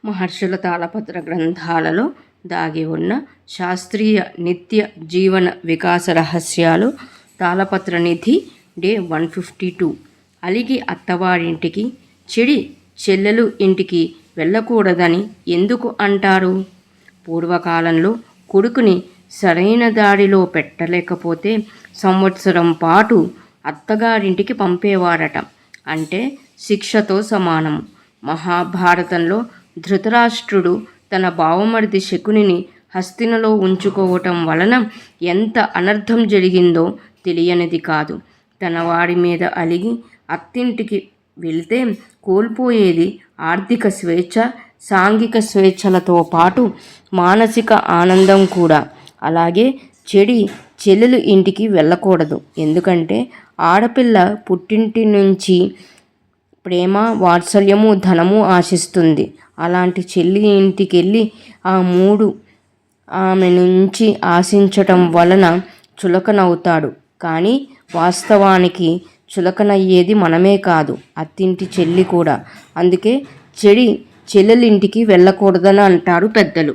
మహర్షుల తాళపత్ర గ్రంథాలలో దాగి ఉన్న శాస్త్రీయ నిత్య జీవన వికాస రహస్యాలు. తాళపత్ర నిధి డే 152. అలిగి అత్తవారింటికి, చెడి చెల్లెలు ఇంటికి వెళ్ళకూడదని ఎందుకు అంటారు? పూర్వకాలంలో కొడుకుని సరైన దారిలో పెట్టలేకపోతే సంవత్సరం పాటు అత్తగారింటికి పంపేవారట. అంటే శిక్షతో సమానం. మహాభారతంలో ధృతరాష్ట్రుడు తన బావమరిది శకునిని హస్తినలో ఉంచుకోవటం వలన ఎంత అనర్థం జరిగిందో తెలియనిది కాదు. తన వాడి మీద అలిగి అత్తింటికి వెళితే కోల్పోయేది ఆర్థిక స్వేచ్ఛ, సాంఘిక స్వేచ్ఛలతో పాటు మానసిక ఆనందం కూడా. అలాగే చెడి చెల్లెలు ఇంటికి వెళ్ళకూడదు. ఎందుకంటే ఆడపిల్ల పుట్టింటి నుంచి ప్రేమ, వాత్సల్యము, ధనము ఆశిస్తుంది. అలాంటి చెల్లి ఇంటికి వెళ్ళి ఆమె నుంచి ఆశించటం వలన చులకనవుతాడు. కానీ వాస్తవానికి చులకనయ్యేది మనమే కాదు, అత్తింటి చెల్లి కూడా. అందుకే చెడి చెల్లెలింటికి వెళ్ళకూడదని అంటారు పెద్దలు.